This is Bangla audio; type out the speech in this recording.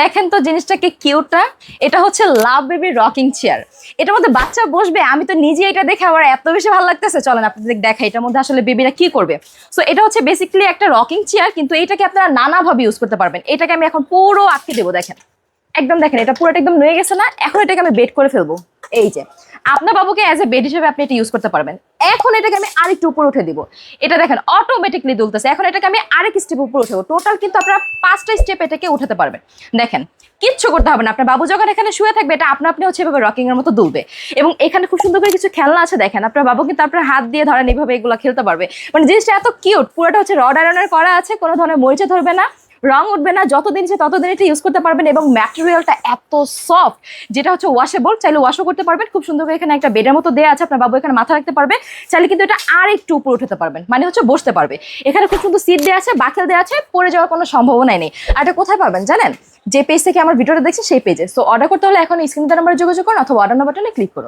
দেখেন তো জিনিসটা কি কিউট না? এটা হচ্ছে লাভ বেবি রকিং চেয়ার। এটার মধ্যে বাচ্চা বসবে, আমি তো নিজে এটা দেখে আমার এত বেশি ভালো লাগতেছে। চলেন আপনাদের দেখাই এটার মধ্যে আসলে বেবিরা কি করবে। সো এটা হচ্ছে বেসিক্যালি একটা রকিং চেয়ার, কিন্তু এটাকে আপনারা নানাভাবে ইউজ করতে পারবেন। এটাকে আমি এখন পুরো আটকে দেবো, দেখেন একদম, দেখেন এটা পুরোটা একদম নুয়ে গেছে না? এখন এটাকে আমি বেড করে ফেলবো। এই যে আপনার বাবুকে অ্যাজ এ বেড হিসেবে আপনি এটা ইউজ করতে পারবেন। এখন এটাকে আমি আরেকটু উপরে উঠে দিব। এটা দেখেন অটোমেটিকলি দুলতেছে। এখন এটাকে আমি আরেক স্টেপ উপরে উঠাবো। টোটাল কিন্তু আপনারা 5টা স্টেপ এটাকে উঠাতে পারবেন। দেখেন কিচ্ছু করতে হবে না, আপনার বাবু যখন এখানে শুয়ে থাকবে এটা আপনি হচ্ছে এভাবে রকিং এর মতো দুলবে। এবং এখানে খুব সুন্দর করে কিছু খেলনা আছে, দেখেন আপনার বাবু কিন্তু আপনার হাত দিয়ে ধরেন এইভাবে এগুলো খেলতে পারবে। মানে জিনিসটা এত কিউট, পুরোটা হচ্ছে রড আয়রনের করা আছে, কোনো ধরনের মরিচা ধরবে না, রং উঠবে না, যতদিন ইচ্ছে ততদিন এটা ইউজ করতে পারবেন। এবং ম্যাটেরিয়ালটা এত সফট, যেটা হচ্ছে ওয়াশেবল, চাইলে ওয়াশও করতে পারবেন। খুব সুন্দর করে এখানে একটা বেডের মতো দেওয়া আছে, আপনার বাবু এখানে মাথা রাখতে পারবে। চাইলে কিন্তু এটা আর একটু উপরে উঠাতে পারবেন, মানে হচ্ছে বসতে পারবে। এখানে খুব সুন্দর সিট দেওয়া আছে, বাকেল দেওয়া আছে, পড়ে যাওয়ার কোনো সম্ভাবনাই নেই। আর এটা কোথায় পাবেন জানেন? যে পেজ থেকে আমার ভিডিওটা দেখছি সেই পেজে। সো অর্ডার করতে হলে এখন স্ক্রিনে নাম্বারে যোগাযোগ করুন অথবা অর্ডার বাটনে ক্লিক করুন।